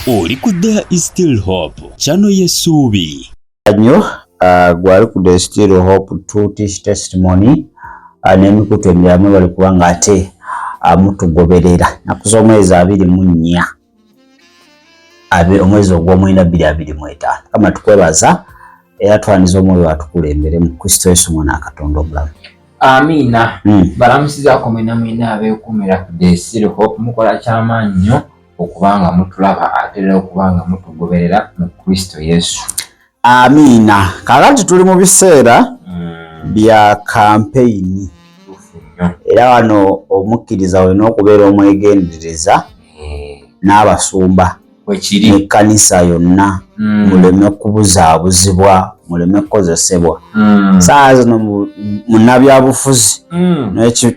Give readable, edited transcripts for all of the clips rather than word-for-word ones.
Oli ku There is Still Hope channel y'essuubi nnyo gwali ku There is Still Hope Truth Testimony n'emikutu emiramu bali kubanga ate mutugoberera naku z'omwezi 24 omwezi ogw'omwenda 2025 kama tukwebaza era twaniza omwoyo atukulembere mu Kristo Yesu mwana Katonda omulamu. Amina. Balamusizaako mwena abeekumira ku There is Still Hope mukola ky'amaanyi nnyo okubanga mutulaba ate okubanga mutugoberera mu Kristo Yesu. Amina. Kakati tuli mu biseera bya campaign. Era wano omukkiriza we n'okubeera omwegendereza n'abasumba wekiri ekkanisa yonna muleme kubuzaabuzibwa muleme kukozesebwa saa zino munnabyabufuzi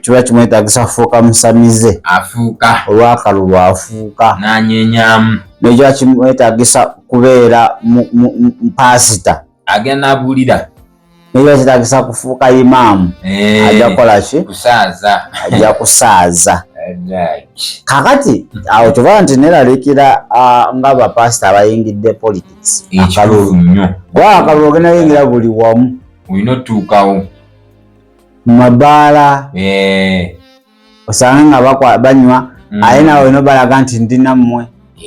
kiba kimwetagisa fuuka musamize afuuka olwakalulu afuuka nanyenyamu nekyo kimwetagisa kubeera pasita agenda abulira nekyo kitagisa kufuuka imaamu ajja kukola ki kusaaza ajja kusaaza kakati awo kyova nti neraliikira nga bapasita abayingidde politics akalulu akalulu ogenda yingira buli wamu olina otuukawo mu mabaala osanga nga banywa aye nawe no balaga nti ndi nammwe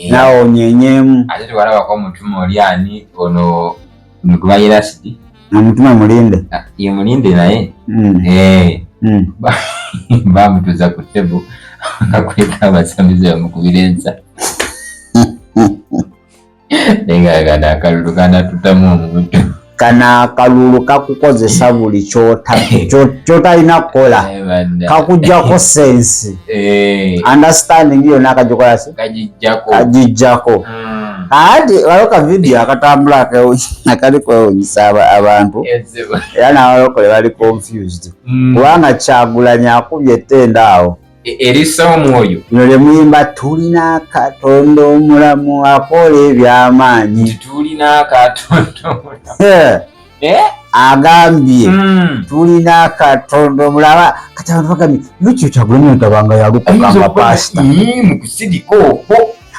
nawe onyenyeemu ate tewalabako omutume oli ani ono mukubayira sidi omutume mulinde ye mulinde naye bamutuza ku tebo nga kweka abasamize bamukubira ensa negagana akalulu kanatutamu omuntu kana akalulu kakukozesa buli kyotalina kukola kakujjako sensi understanding yonna akagikola kagijjako ati waliwo ka video akatambula akali kwewunyisa abantu era n'abalokole bali confused kubanga Kyagulanyi akubye ettenda awo erisa omwoyo lino lye muyimba tulina Katonda omulamu akola ebyamaanyi tulina Katonda omulamu agambye tulina Katonda omulamu kati abantu bagambye lwekyo Kyagulanyi otabanga yalukugamba pasita mu kusidika okwo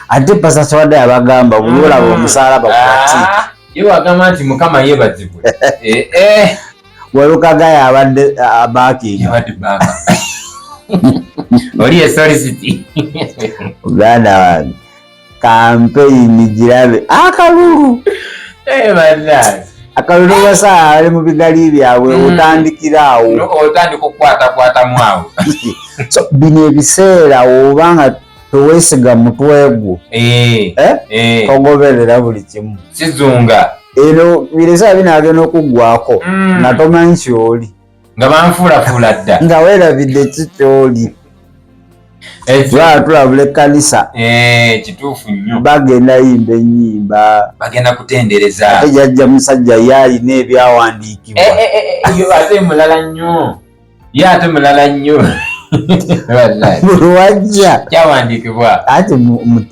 ate pasita Kyawadde yabagamba buli olaba omusalaba kubati ye wagamba nti Mukama yeebazibwe walukaga yabadde abaakinga oli esolicity uganda wange campaign girabe akalulu akalulu basaa ali mu bigali byabwe otandikiraawo otandika okukwatakwatamu awo so bino ebiseera obanga toweesiga mutwe gwo togoberera buli kimu sizunga eno biresaa binaagenda okuggwako nga tomanyi kyoli nga banfuulafuula dda nga weerabidde kikyoli tulabula ekkanisa kituufu nnyo bagenda yimba ennyimba bagenda kutendereza ate jjajja musajja yaalina ebyawandiikibwa ate mulala nnyo ye ate mulala nnyo buli wajja kyawandiikibwa ate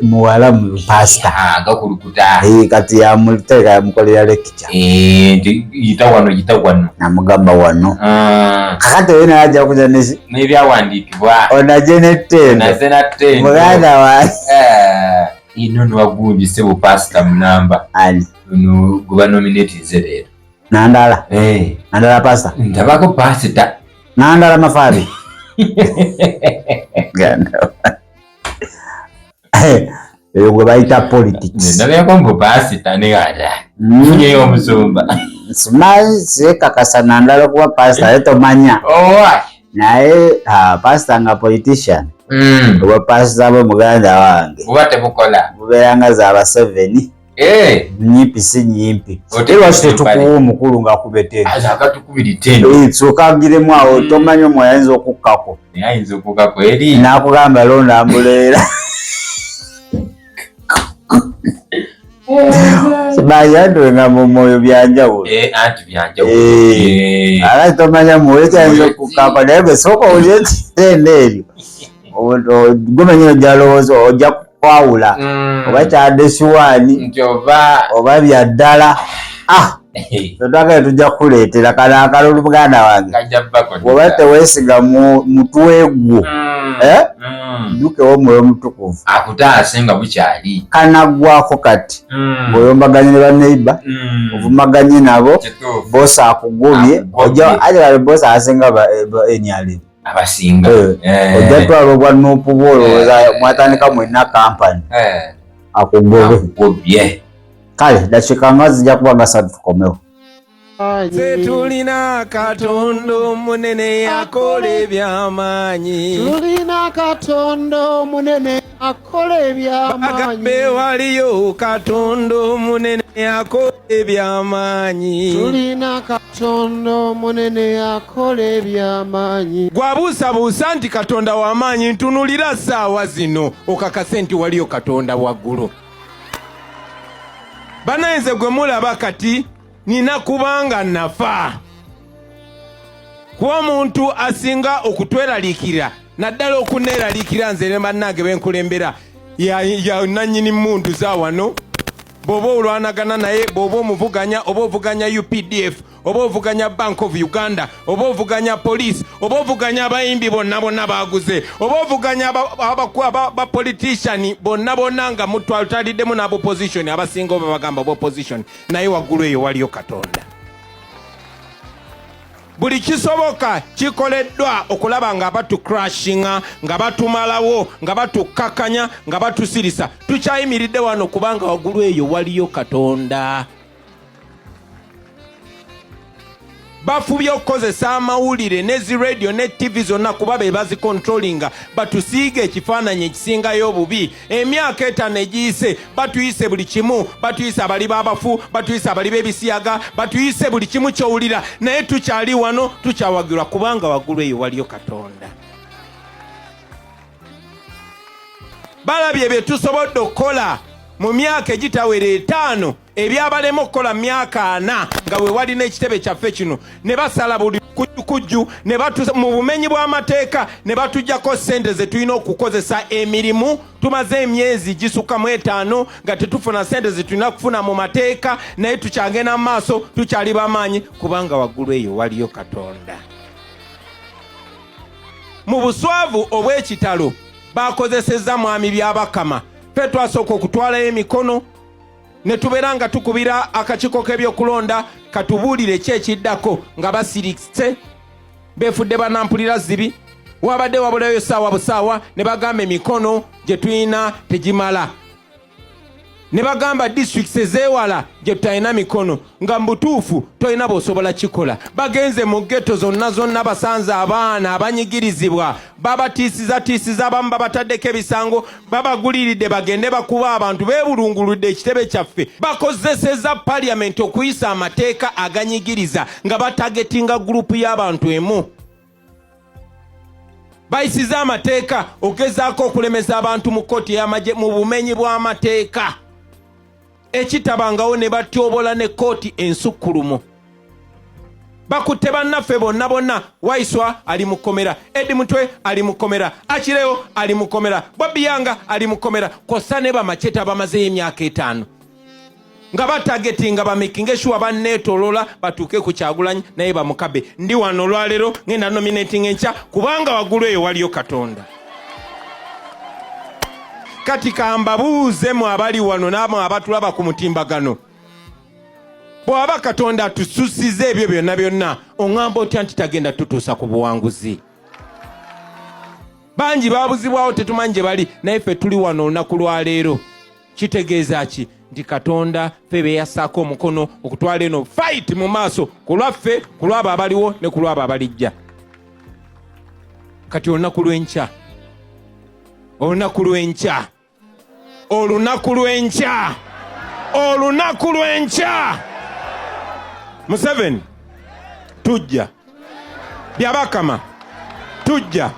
muwala mu pasita gakulukuta kati yamuteeka yamukolera lekita nti yita wano namugamba wano kakati oyo nayajja kuja n'ebyawandiikibwa onaje nettendo muganda wange ino niwagumbise bupasita munamba ani ono guba nominatinze leero nandala pasita ntabako pasita nandala mafaabi eyo gwe bayita politics ndabyako mbu pasita negata funyeyo omusumba simanyi siekakasa nandala okuba pasita aye tomanya naye pasita nga politician obwa pasita bwe muganda wange buba tebukola bubeeranga zaaba 7 nyimpi si nyimpi lwaki tetukuwa omukulu ng'akubetendo sooka agiremu awo tomanyi omwe ayinza okukkako n'akugamba londambuleera sibayandwenga mu mwoyo byanjawulo ate tomanya muweki ayinza okukkako naye gwe sooka owulire ekitendo eryo gumenyero gyalowooza ojja kwawula oba kyadde siwaani oba byaddala Totaka tujja kuleetera kana akalulu Buganda wange. Bw'oba teweesiga mutwe gwo. Jjukewo Mwoyo Mutukuvu. Akutaase nga bukyali. Kanaggwako kati. Bw'oyombaganye ne banneiba, ovumaganye nabo, bosi akugumye, ojja ajala bosi asinga enyali. Abasinga. Ojja twala obwa Nuupu bw'olowooza mwatandika mwenna kampani. Akugobye. Kale dakiika nga zijja kuba nga 3 tukomewo. Tulina Katonda omunene akola eby'amaanyi. Tulina Katonda omunene akola eby'amaanyi. Agambe waliyo Katonda omunene akola eby'amaanyi. Tulina Katonda omunene akola eby'amaanyi. Gwabuusabuusa nti Katonda w'amaanyi, ntunulira ssaawa zino okakase nti waliyo Katonda waggulu. Bannanze gwe mulaba kati nina kubanga nafa. Kuba omuntu asinga okutweraliikira naddala okuneeraliikira nze ne bannange benkulembera ya nannyini mmundu za wano, bw'oba olwanagana naye, bw'oba omuvuganya, oba ovuganya UPDF, oba ovuganya Bank of Uganda, oba ovuganya police, oba ovuganya abayimbi bonna bonna baguze, oba ovuganya ba politician bonna bonna nga mutwaliddemu n'abo opposition abasinga oba bagamba bo opposition, naye waggulu eyo waliyo Katonda. Buli kisoboka kikoleddwa okulaba nga batukrashinga, nga batumalawo, nga batukakanya, nga batusirisa. Tukyayimiridde wano kubanga waggulu eyo waliyo Katonda. Bafubye okukozesa amawulire n'ezi radio ne TV zonna kuba be bazikontrolinga batusiige ekifaananyi ekisingayo obubi. Emyaka 5 egiyise batuyise buli kimu, batuyise abali b'abafu, batuyise abali b'ebisiyaga, batuyise buli kimu ky'owulira, naye tukyali wano tukyawagirwa kubanga waggulu eyo waliyo Katonda. Balabye bye tusobodde okukola mu myaka egitawera 5 ebyabalema okukola myaka 4 nga we wali n'ekitebe kyaffe kino, ne basala buli kujju ne mu bumenyi bw'amateeka ne batujjako ssente ze tulina okukozesa emirimu. Tumaze emyezi gisukka mu 5 nga tetufuna ssente ze tulina kufuna mu mateeka, naye tukyagenda mu maaso tukyali bamaanyi kubanga waggulu eyo waliyo Katonda. Mu buswavu obw'ekitalo bakozesezza mwami byabakama. Ffe twasooka okutwalayo emikono ne tubeera nga tukubira akakiiko k'ebyokulonda katubuulire ki ekiddako nga basirise beefudde banampulira zibi. Wabadde wabulayo ssaawa busaawa ne bagamba emikono gye tulina tegimala, ne bagamba districts ezeewala gye tutalina mikono, nga mu butuufu tolina bw'osobola kikola. Bagenze mu ghetto zonna basanze abaana abanyigirizibwa, babatiisiza abamu babataddeko ebisango, babaguliridde bagende bakuba abantu, beebulunguludde ekitebe kyaffe. Bakozeseza paliamenti okuyisa amateeka aganyigiriza nga batagetinga gurupu y'abantu emu. Bayisiza amateeka ogezaako okulemesa abantu mu kkooti y'amagye mu bumenyi bw'amateeka. Ekitabangawo ne batyobola ne kkooti ensukkulumu. Bakutte bannaffe bonna, Waiswa ali mu kkomera, Edi Mutwe ali mu kkomera, Akirewo ali mu kkomera, Bobby Yanga ali mu kkomera, kossa ne Bamacheta bamazeyo emyaka 5 nga batagetinga bamakinga sure banneetolola batuuke ku Kyagulanyi naye bamukabe. Ndi wano olwaleero ngenda nominating enkya kubanga waggulu eyo waliyo Katonda. Kati kambabuuze mu abali wano n'abo abatulaba ku mutimbagano, bw'aba Katonda tususize ebyo byonna oŋŋamba otya nti tagenda tutuusa ku buwanguzi? Bangi baabuzibwawo tetumanyi gye bali, naye ffe tuli wano olunaku lwaleero. Kitegeeza ki? Nti Katonda ffe beeyassaako omukono okutwala eno fight mu maaso ku lwaffe, ku lwabo abaliwo ne ku lwabo abalijja. Kati olunaku lw'enkya Museveni tujja, Byabakama tujja,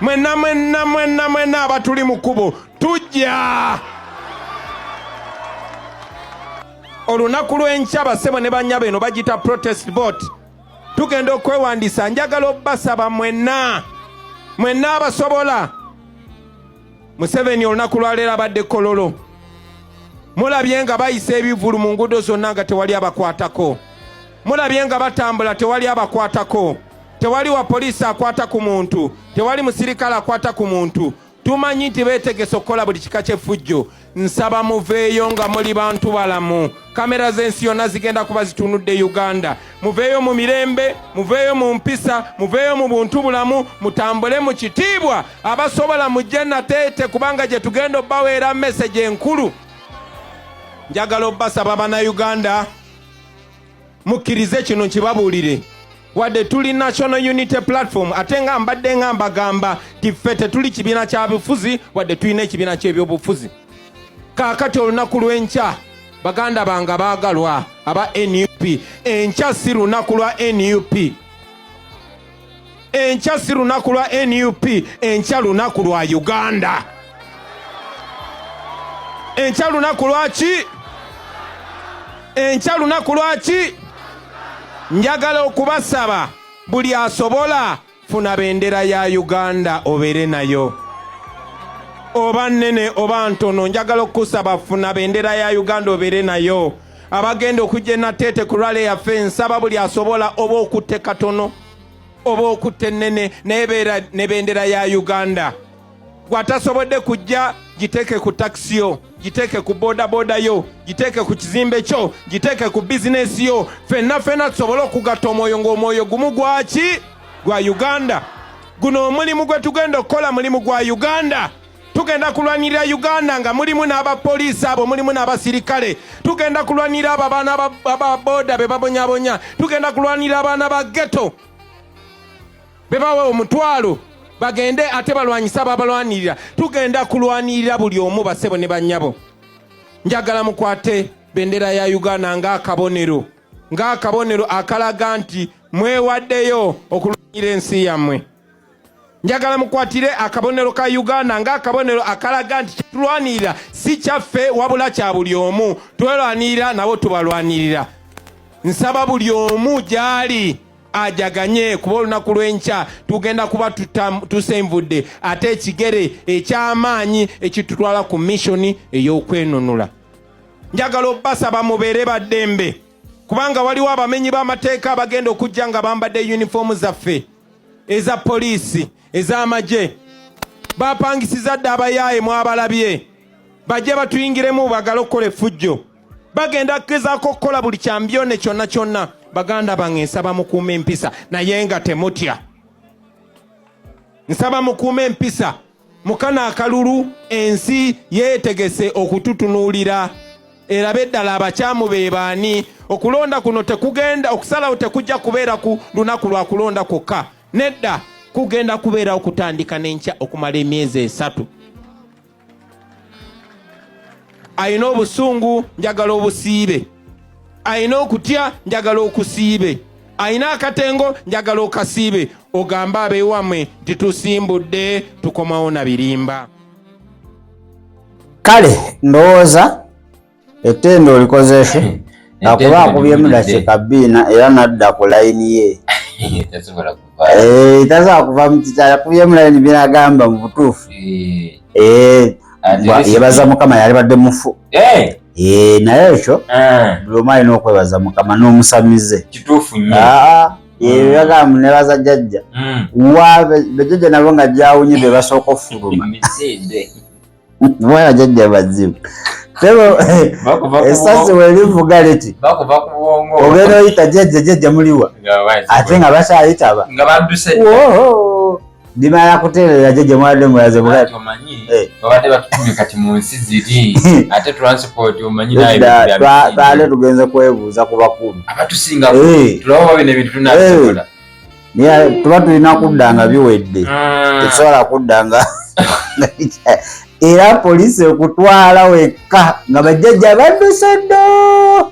mwenna abatuli mu kkubo tujja. Olunaku lw'enkya bassebo ne bannyabo eno bagita protest vote. Tugenda okwewandiisa. Njagala obbasaba mwenna abasobola. Museveni olunaku lwaleero abadde Kololo, mulabye nga bayisa ebivulu mu nguudo zonna nga tewali abakwatako. Mulabye nga batambula tewali abakwatako. Tewali wa poliisi akwata ku muntu, tewali musirikale akwata ku muntu. Tumanyi nti beetegese okukola buli kika ky'effujjo. Nsaba muveeyo nga muli bantu balamu. Kamera z'ensi yonna zigenda kuba zitunudde Uganda. Muveeyo mu mirembe, muveeyo mu mpisa, muveeyo mu buntu bulamu, mutambule mu kitiibwa. Abasobola mujje nateete kubanga gye tugenda obbaweera message enkulu. Njagala obbasaba bannayuganda mukkirize kino nkibabuulire. Wadde tuli National Unity Platform ate nga mbadde nga mbagamba tiffe tetuli kibiina kya bufuzi wadde tulina ekibiina ky'ebyobufuzi. Kaakati olunaku lw'enkya baganda bange baagalwa aba NUP, enkya si lunaku lwa NUP. Enkya si lunaku lwa NUP, enkya lunaku lwa Uganda. Enkya lunaku lwaki? Enkya lunaku lwaki? Njagala okubasaba buli asobola funa bendera ya Uganda obeere nayo. Oba nnene oba ntono, njagala okusaba funa bendera ya Uganda obeere nayo. Abagenda okujja nateete ku rale yaffe nsaba buli asobola oba okutte katono oba okutte nnene nebeera ne bendera ya Uganda. Gwatasobodde kujja giteeke ku taxi yo, giteeke ku boda yo, giteeke ku kizimbe kyo, giteeke ku bizinesi yo. Fenna tusobole okugatta omwoyo ng'omwoyo gumu gwaki? Gwa Uganda. Guno omulimu gwe tugenda okukola mulimu gwa Uganda. Tugenda kulwanirira Uganda nga mulimu n'abapoliisi abo, mulimu n'abasirikale. Tugenda kulwanirira abo abaana ba boda be babonyabonya. Tugenda kulwanirira abaana ba ghetto be bawa omutwalo bagende ate balwanyisa babalwanirira. Tugenda kulwanirira buli omu basebo ne bannyabo. Njagala mukwate bendera ya Uganda ng'akabonero akalaga nti mwewaddeyo okulwanirira ensi yammwe. Njagala mukwatire akabonero ka Uganda ng'akabonero akalaga nti kitulwanirira si kyaffe wabula kya buli omu. Twerwanirira nabo tubalwanirira. Nsaba buli omu gyali ajaganye kuba olunaku lw'enkya tugenda kuba tusenvudde ate ekigere eky'amaanyi ekitutwala ku missoni ey'okwenunula. Njagala obbasaba mubeere baddembe kubanga waliwo abamenyi b'amateeka abagenda okujja nga bambadde yunifoomu zaffe eza poliisi ez'amagye. Bapangisiza dde abayaaye mwabalabye bajje batuyingiremu bagala okukola effujjo. Bagenda kugezaako okukola buli kyambyone kyonna. Baganda bange nsaba mukuume empisa naye nga temutya. Nsaba mukuume empisa. Mukana akalulu ensi yeetegese okututunuulira. Erabe ddala abakyamu be baani. Okulonda kuno tekugenda okusalawo tekujja kubeera ku lunaku lwa kulonda kwokka. Nedda kugenda kubeera okutandika n'enkya okumala emyezi 3. Ayina obusungu njagala obusiibe. Ayina okutya njagala okusiibe. Ayina akatengo njagala okasiibe. Ogamba abeewammwe nti tusimbudde tukomawo na birimba. Kale ndowooza ettendo olikozeeko akuba akubyemu dakiika 2 era nadda ku layini ye. Tasobola kuva mu kikyala akubyemu layini byagamba mu butuufu. Yebaza Mukama yali badde mufu. Naye ekyo buli omu alina okwebaza Mukama n'omusamize. Kituufu nnyo. Yagamba nebaza jjajja. Bajjajja nabo nga gyawunye be basooka okufuluma. Mwana jjajja bazibu. Tebo esasi welivuga leti. Bakuva ku bwongo. Ogenda oyita jjajja muliwa. Ate nga bakyayitaba. Nga badduse. Dimala kuteerera jjajja mwadde mulaze bulati. Omanyi babadde batutumye kati mu nsi ziri ate transport omanyi naye twale tugenze kwebuuza ku bakulu abatusinga tulaba bino ebintu tunabisobola. Tuba tulina kudda nga biwedde tetusobola kudda nga era poliisi ekutwala wekka nga bajjajja badduse ddo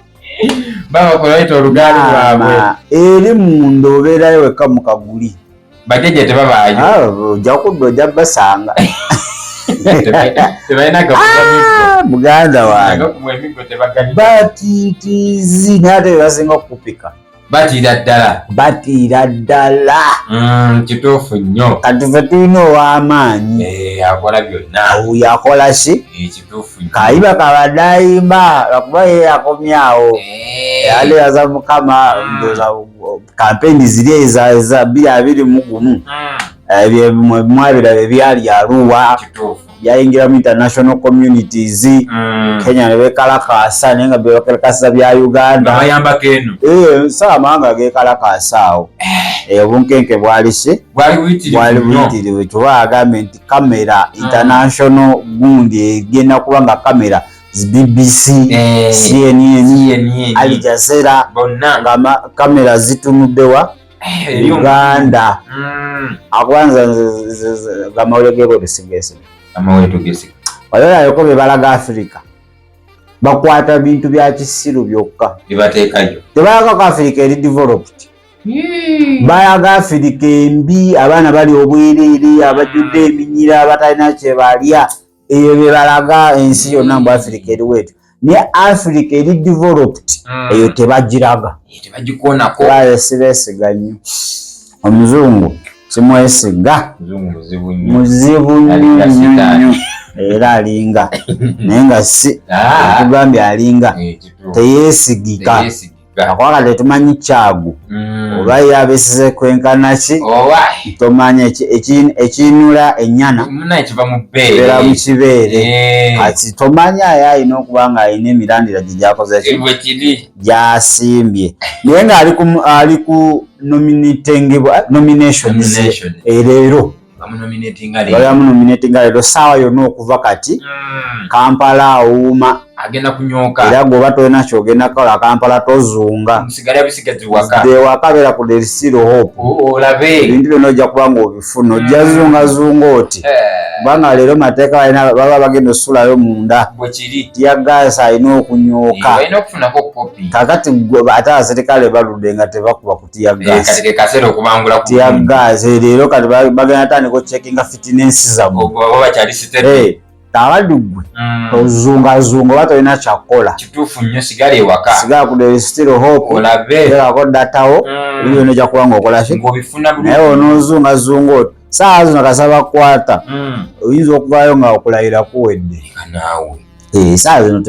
babakola bayita olugaali lwabwe eri munda obeerayo wekka mu kaguli. Bajjajja tebabaayo ojja kudda ojja basanga tebalina gakuba muganda wange batiitizi naye ate bebasinga okupika batiira ddala. Kituufu nnyo. Kati ffe tulina ow'amaanyi. Akola byonna. Oyo akola ki? Kituufu nnyo. Kayiba kabadde ayimba lwakuba ye yakomyawo. Aleebaza Mukama ndowooza kampeyini ziri eza 2021. Mwabiraba ebyali Arua. Yayingira mu international communities. Kenya ne bekalakaasa naye nga bekalakaasa bya Uganda. Bayambako eno. Saamanga gekalakaasa awo. Obunkenke bwali buyitirivu kuba agambye nti kamera international gundi egenda kuba nga kamera BBC, CNN, Al Jazeera nga kamera zitunuddewa Uganda. Akwanza gamawulire gegotesigese oyolayo be balaga Africa bakwata bintu bya kisiru byokka tebalagako Africa eri developed. Bayaga Africa embi, abaana bali obwereere, abajjudde eminyira, abatalina kye balya. Eyo bye balaga ensi yonna mbu Africa eri wetu. Naye Africa eri developed eyo tebagiraga. Baye sibeesiga nnyo. Omuzungu simwesiga. Muzibu nnyo. Era alinga. Naye nga si tugambye alinga. Teyeesigika. Akwaka tetumanyi kyagu oba yabesize kwenkana ki tomanya ekinula ennyana era mu kibeere kati tomanya ayina okuba nga alina emirandira gye gyakoze gyasimbye naye nga ali ku nominations leero bamunominatinga leero saawa yonna okuva kati Kampala awuuma agenda kunyooka era gwoba tolina kyogenda kukola Kampala tozunga ewaka beera ku Del Siro Hope ebintu byonna ojja kuba nga obifuna ojja zungazunga oti kubanga leero mateeka baba bagenda osulayo munda tiyagaasi alina okunyooka kakati ate abaserikale baludde nga tebakuba ku tiyagaasi leero kati bagenda tandika ocekinga fitness zammwe tabaduggwe ozungazunga oba tolina kyakukola kituufu nnyo sigala ewaka sigala ku Del Siro Hope olabeko datawo ebyo byonna ojja kuba ng'okola ki naye onoozungazunga oti saawa zino kasaba kukwata oyinza okuvaayo nga okulayira kuwedde saawa zino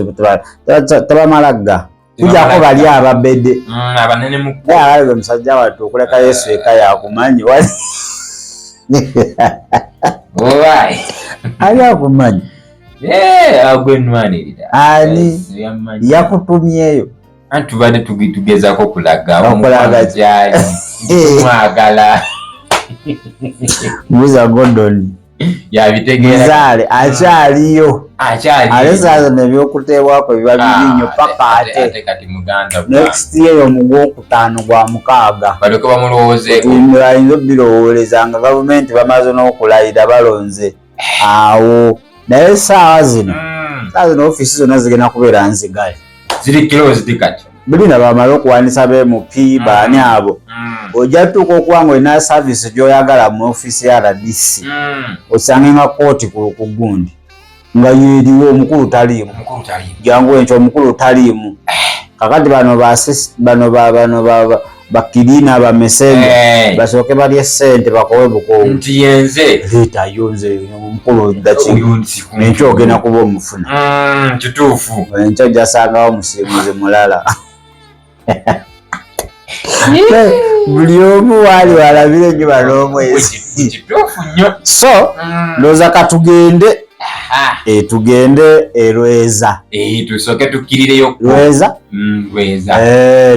tebamalaga kujjako bali ababedde naye abalebe omusajja wattu okuleka Yesu eka yakumanyi ali akumanyi ani yakutumyeyo tubadde tugezako kulaga gyali mwagala Muza Gordon yabitegeera akyaliyo alesaaza nebyokuteebwako biba bibi nnyo paka ate next year omugwokutaano gwa mukaaga baleke bamulowoozeeko ayinza obirowooleza nga gavumenti bamaze n'okulayira balonze awo naye saawa zino ofiisi zonna zigenda kubeera nzigale ziri closed kati bulina bamala okuwanisa b'MP baani abo ojja tuuka okuba nga olina saavisi gy'oyagala mu ofiisi ya RDC osange nga kooti ku gundi nga yeeriwo omukulu taliimu jangu enkyo omukulu taliimu kakati bano bakirina bamesenge basooke balye ssente bakowe bukowe nti yenze leetayo nze omukulu daki enkyo ogenda kuba omufuna kituufu enkyo gyasangawo musiimuzi mulala buli omu waali walabire enjuba n'omwezi so ndowooza katugende tugende Lweza tusooke tukkirireyo Lweza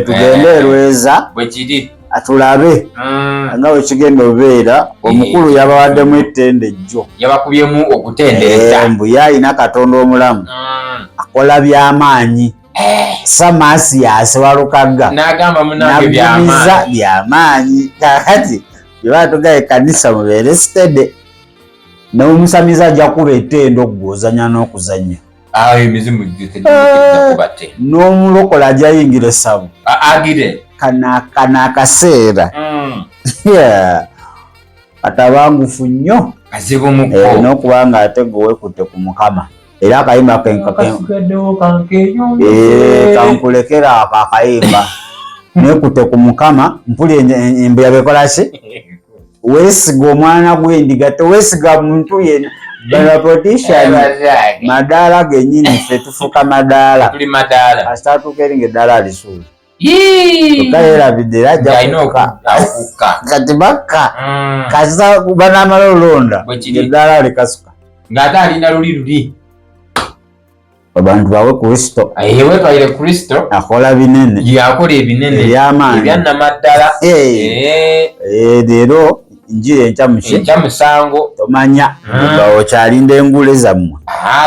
tugende Lweza tulabe nga bwe kigenda obeera omukulu yabawaddemu ettende jjo yabakubyemu okutendereza mbu yalina Katonda omulamu akola by'amaanyi Samasias Walukagga n'agamba munange by'amaanyi kakati byebatugaba ekkanisa mubeere sitede n'omusamiza ajja kuba ettendo okugozanya n'okuzanya emizimu gitegeeza n'omulokola ajja yingira essabu agire kana akaseera katabangufu nnyo kazibu muko n'okuba nga ate gwe weekutte ku Mukama era akayimba kankulekera ako akayimba nekute ku Mukama mpuli embuya bekola ki weesiga omwana gw'endiga toweesiga muntu yenna bano politician madaala gennyini ffe tufuka madaala asitatuuka eri ng'eddaala alisuula okayerabidde era ajja kati bakka kasa banaamala olonda ng'eddaala alikasuka ng'ate alina luli abantu bawe Kristo wetwalire Kristo akola binene yakola ebinene ebyamaanyi ebyannamaddala leero njiri enkya musango tomanya okyalinda engule zammwe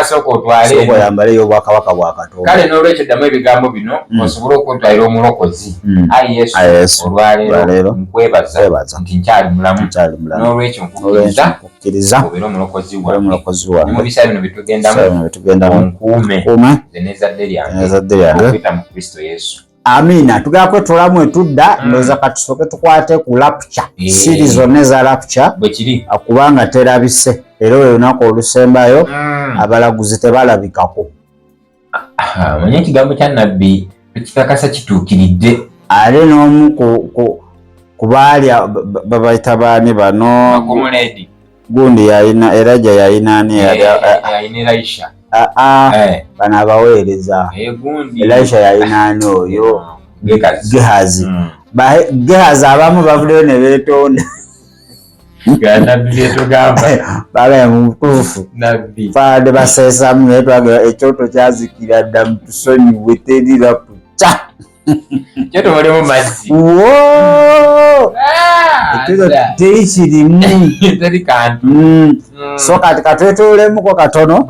sooka otwale oyambaleyo obwakabaka bwa Katonda kale n'olwekyo ddamu ebigambo bino osobole okwetwalira omulokozi ayi Yesu olwaleero nkwebaza nti nkyali mulamu n'olwekyo nkukkiriza obeere omulokozi wange mu biseera bino bitugendamu onkuume nze n'ezzadde lyange okuyita mu Kristo Yesu. Amina. Tugenda kwetolamu etudda ndoza katusooke tukwate ku rapture siri zonna eza rapture kubanga terabise era oyo lunaku olusembayo abalaguzi tebalabikako. Manye ekigambo kya nabbi tekikakasa kituukiridde ate n'omu ku baali babayita baani bano gundi yalina Elijah yalina ani Elisha bano abaweereza Elisha yalina ani oyo Gehazi Gehazi abamu bavuleyo ne beetonda bagaye mu mutuufu faade baseesamu naye twagala ekyoto kyazikira dda mu tusonyiwe terira kuca kyoto mulimu mazzi teri kirimu so kati katwetolemuko katono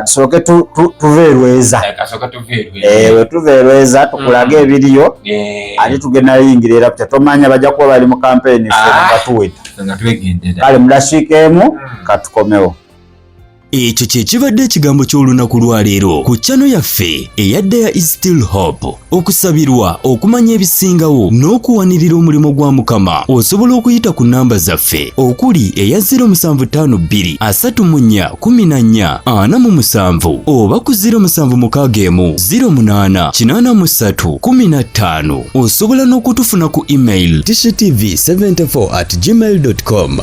tusooke tuve erweza we tuve erweza tukulage ebiriyo ate tugenda yingira era tomanya bajja kuba bali mu kampeyini batuweta kale mudasiikeemu katukomewo. Ekyo kye kibadde ekigambo ky'olunaku lwaleero ku chano yaffe eyadde ya Is Still Hope. Okusabirwa okumanya ebisingawo n'okuwanirira omulimu gwa Mukama osobola okuyita ku namba zaffe okuli eya 0752 34 14 47 oba ku 0761 08 83 15. Osobola n'okutufuna ku email tctv74@gmail.com.